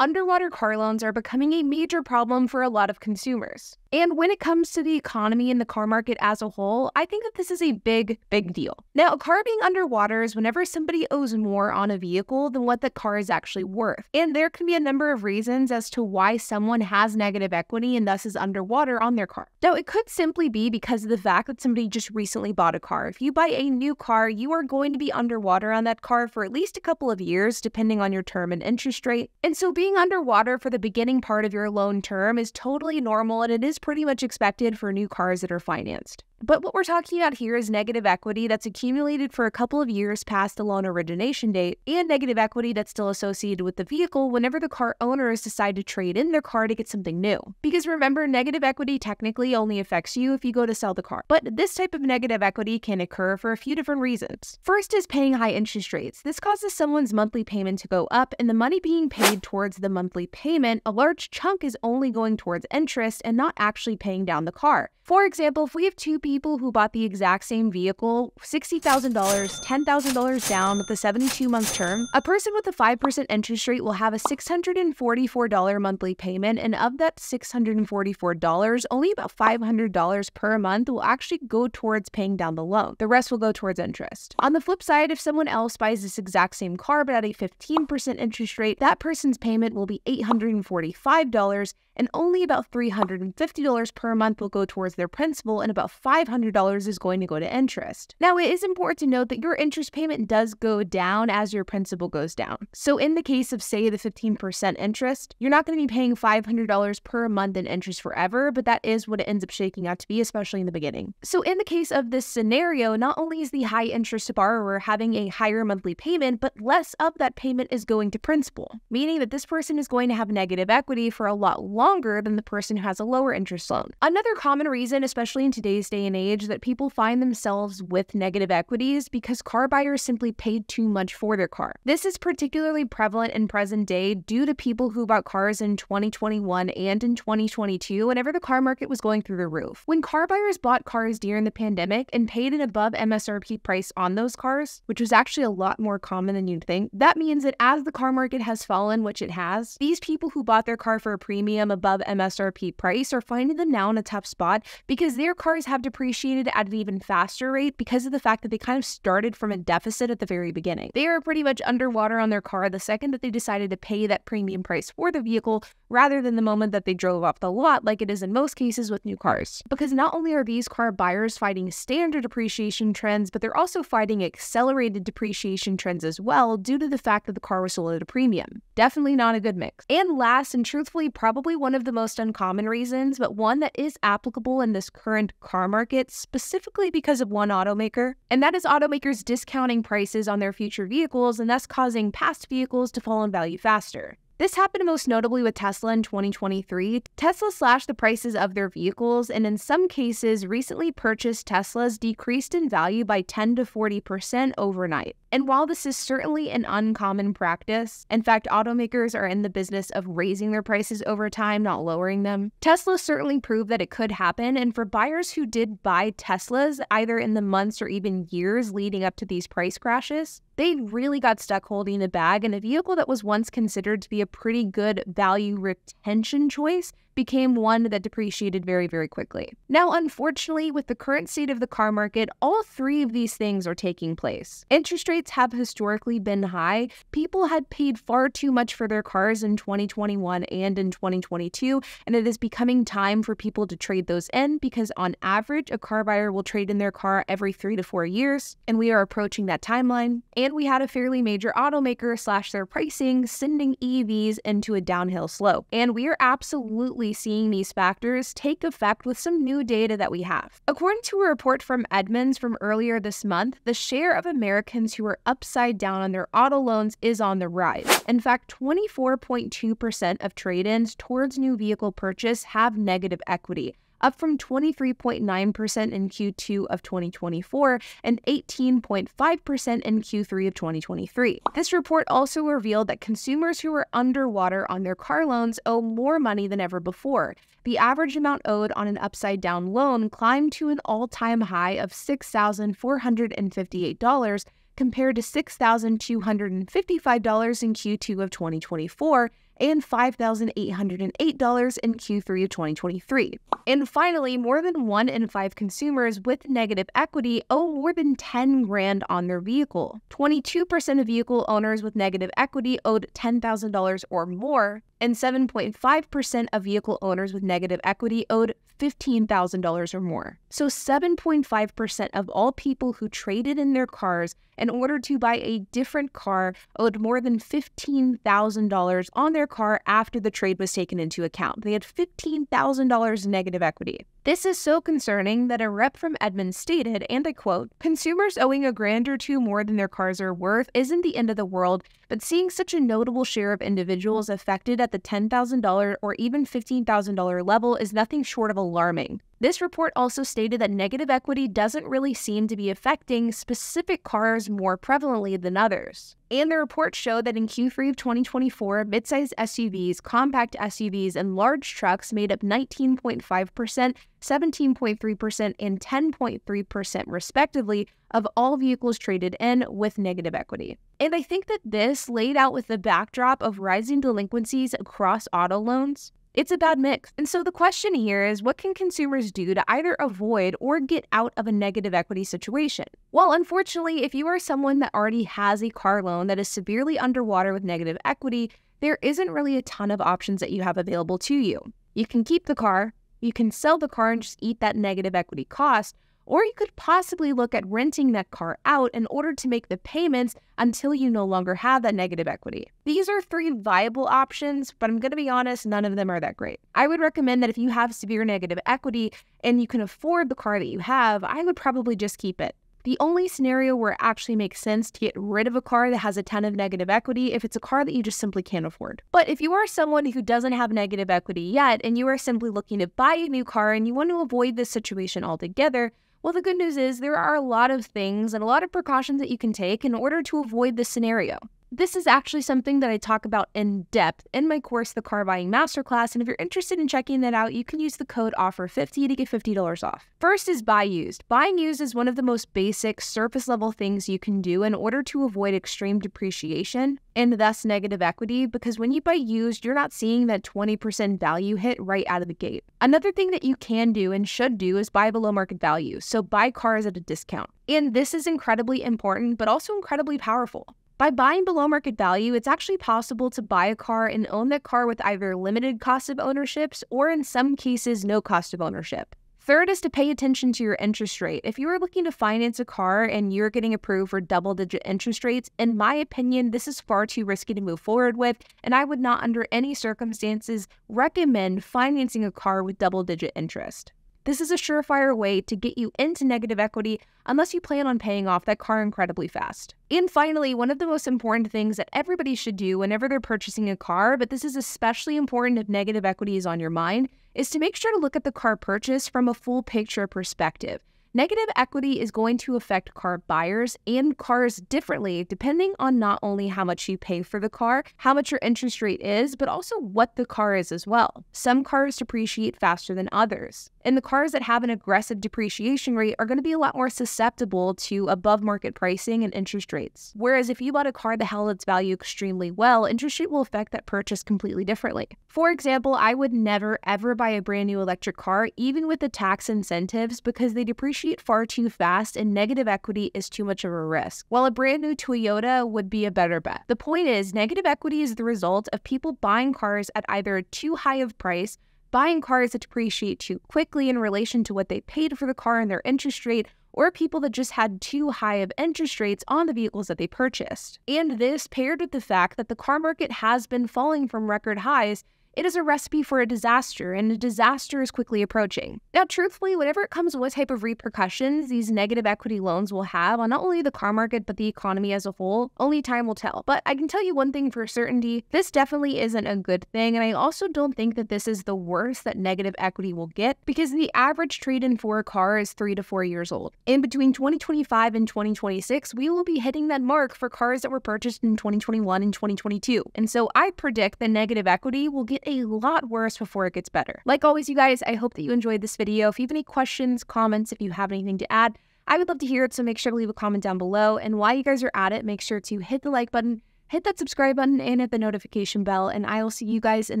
underwater car loans are becoming a major problem for a lot of consumers. And when it comes to the economy and the car market as a whole, I think that this is a big deal. Now, a car being underwater is whenever somebody owes more on a vehicle than what the car is actually worth. And there can be a number of reasons as to why someone has negative equity and thus is underwater on their car. Now, it could simply be because of the fact that somebody just recently bought a car. If you buy a new car, you are going to be underwater on that car for at least a couple of years, depending on your term and interest rate. And so being underwater for the beginning part of your loan term is totally normal, and it is pretty much expected for new cars that are financed. But what we're talking about here is negative equity that's accumulated for a couple of years past the loan origination date, and negative equity that's still associated with the vehicle whenever the car owners decide to trade in their car to get something new. Because remember, negative equity technically only affects you if you go to sell the car. But this type of negative equity can occur for a few different reasons. First is paying high interest rates. This causes someone's monthly payment to go up, and the money being paid towards the monthly payment, a large chunk is only going towards interest and not actually paying down the car. For example, if we have two people who bought the exact same vehicle, $60,000, $10,000 down with a 72-month term, a person with a 5% interest rate will have a $644 monthly payment, and of that $644, only about $500 per month will actually go towards paying down the loan. The rest will go towards interest. On the flip side, if someone else buys this exact same car but at a 15% interest rate, that person's payment will be $845, and only about $350 per month will go towards their principal, and about $500 is going to go to interest. Now, it is important to note that your interest payment does go down as your principal goes down. So in the case of, say, the 15% interest, you're not going to be paying $500 per month in interest forever, but that is what it ends up shaking out to be, especially in the beginning. So in the case of this scenario, not only is the high interest borrower having a higher monthly payment, but less of that payment is going to principal, meaning that this person is going to have negative equity for a lot longer than the person who has a lower interest loan. Another common reason, especially in today's day and age, that people find themselves with negative equities because car buyers simply paid too much for their car. This is particularly prevalent in present day due to people who bought cars in 2021 and in 2022 whenever the car market was going through the roof. When car buyers bought cars during the pandemic and paid an above MSRP price on those cars, which was actually a lot more common than you'd think, that means that as the car market has fallen, which it has, these people who bought their car for a premium above MSRP price are finding them now in a tough spot because their cars have depreciated at an even faster rate because of the fact that they kind of started from a deficit at the very beginning. They are pretty much underwater on their car the second that they decided to pay that premium price for the vehicle rather than the moment that they drove off the lot, like it is in most cases with new cars. Because not only are these car buyers fighting standard depreciation trends, but they're also fighting accelerated depreciation trends as well due to the fact that the car was sold at a premium. Definitely not a good mix. And last, and truthfully probably one of the most uncommon reasons, but one that is applicable in this current car market specifically because of one automaker, and that is automakers discounting prices on their future vehicles and thus causing past vehicles to fall in value faster. This happened most notably with Tesla in 2023. Tesla slashed the prices of their vehicles, and in some cases, recently purchased Teslas decreased in value by 10 to 40% overnight. And while this is certainly an uncommon practice, in fact, automakers are in the business of raising their prices over time, not lowering them, Tesla certainly proved that it could happen, and for buyers who did buy Teslas, either in the months or even years leading up to these price crashes, they really got stuck holding the bag, and a vehicle that was once considered to be a pretty good value retention choice became one that depreciated very quickly. Now, unfortunately, with the current state of the car market, all three of these things are taking place. Interest rates have historically been high. People had paid far too much for their cars in 2021 and in 2022, and it is becoming time for people to trade those in because on average, a car buyer will trade in their car every 3 to 4 years, and we are approaching that timeline. And we had a fairly major automaker slash their pricing sending EVs into a downhill slope. And we are absolutely seeing these factors take effect with some new data that we have. According to a report from Edmunds from earlier this month, the share of Americans who are upside down on their auto loans is on the rise. In fact, 24.2% of trade-ins towards new vehicle purchase have negative equity, up from 23.9% in Q2 of 2024 and 18.5% in Q3 of 2023. This report also revealed that consumers who are underwater on their car loans owe more money than ever before. The average amount owed on an upside-down loan climbed to an all-time high of $6,458 compared to $6,255 in Q2 of 2024 and $5,808 in Q3 of 2023. And finally, more than 1 in 5 consumers with negative equity owe more than $10,000 on their vehicle. 22% of vehicle owners with negative equity owed $10,000 or more, and 7.5% of vehicle owners with negative equity owed $15,000 or more. So 7.5% of all people who traded in their cars in order to buy a different car owed more than $15,000 on their car after the trade was taken into account. They had $15,000 in negative equity. This is so concerning that a rep from Edmunds stated, and I quote, "Consumers owing $1,000 or $2,000 more than their cars are worth isn't the end of the world, but seeing such a notable share of individuals affected at the $10,000 or even $15,000 level is nothing short of alarming." This report also stated that negative equity doesn't really seem to be affecting specific cars more prevalently than others. And the report showed that in Q3 of 2024, midsize SUVs, compact SUVs, and large trucks made up 19.5%, 17.3%, and 10.3% respectively of all vehicles traded in with negative equity. And I think that this, laid out with the backdrop of rising delinquencies across auto loans, it's a bad mix. And so the question here is, what can consumers do to either avoid or get out of a negative equity situation? Well, unfortunately, if you are someone that already has a car loan that is severely underwater with negative equity, there isn't really a ton of options that you have available to you. You can keep the car, you can sell the car and just eat that negative equity cost, or you could possibly look at renting that car out in order to make the payments until you no longer have that negative equity. These are 3 viable options, but I'm going to be honest, none of them are that great. I would recommend that if you have severe negative equity and you can afford the car that you have, I would probably just keep it. The only scenario where it actually makes sense to get rid of a car that has a ton of negative equity if it's a car that you just simply can't afford. But if you are someone who doesn't have negative equity yet and you are simply looking to buy a new car and you want to avoid this situation altogether, well, the good news is there are a lot of things and a lot of precautions that you can take in order to avoid this scenario. This is actually something that I talk about in depth in my course, The Car Buying Masterclass, and if you're interested in checking that out, you can use the code OFFER50 to get $50 off. First is buy used. Buying used is one of the most basic surface level things you can do in order to avoid extreme depreciation and thus negative equity, because when you buy used, you're not seeing that 20% value hit right out of the gate. Another thing that you can do and should do is buy below market value, so buy cars at a discount. And this is incredibly important, but also incredibly powerful. By buying below market value, it's actually possible to buy a car and own that car with either limited cost of ownerships or in some cases, no cost of ownership. Third is to pay attention to your interest rate. If you are looking to finance a car and you're getting approved for double-digit interest rates, in my opinion, this is far too risky to move forward with, and I would not under any circumstances recommend financing a car with double-digit interest. This is a surefire way to get you into negative equity unless you plan on paying off that car incredibly fast. And finally, one of the most important things that everybody should do whenever they're purchasing a car, but this is especially important if negative equity is on your mind, is to make sure to look at the car purchase from a full picture perspective. Negative equity is going to affect car buyers and cars differently depending on not only how much you pay for the car, how much your interest rate is, but also what the car is as well. Some cars depreciate faster than others. And the cars that have an aggressive depreciation rate are going to be a lot more susceptible to above market pricing and interest rates. Whereas if you bought a car that held its value extremely well, interest rate will affect that purchase completely differently. For example, I would never ever buy a brand new electric car, even with the tax incentives, because they depreciate far too fast and negative equity is too much of a risk. While a brand new Toyota would be a better bet. The point is, negative equity is the result of people buying cars at either too high of price, buying cars that depreciate too quickly in relation to what they paid for the car and their interest rate, or people that just had too high of interest rates on the vehicles that they purchased. And this, paired with the fact that the car market has been falling from record highs, it is a recipe for a disaster, and a disaster is quickly approaching. Now, truthfully, whenever it comes to what type of repercussions these negative equity loans will have on not only the car market, but the economy as a whole, only time will tell. But I can tell you one thing for certainty, this definitely isn't a good thing, and I also don't think that this is the worst that negative equity will get, because the average trade-in for a car is 3 to 4 years old. In between 2025 and 2026, we will be hitting that mark for cars that were purchased in 2021 and 2022. And so I predict that negative equity will get a lot worse before it gets better. Like always, you guys, I hope that you enjoyed this video. If you have any questions, comments, if you have anything to add, I would love to hear it, so make sure to leave a comment down below. And while you guys are at it, make sure to hit the like button, hit that subscribe button and hit the notification bell, and I will see you guys in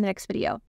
the next video.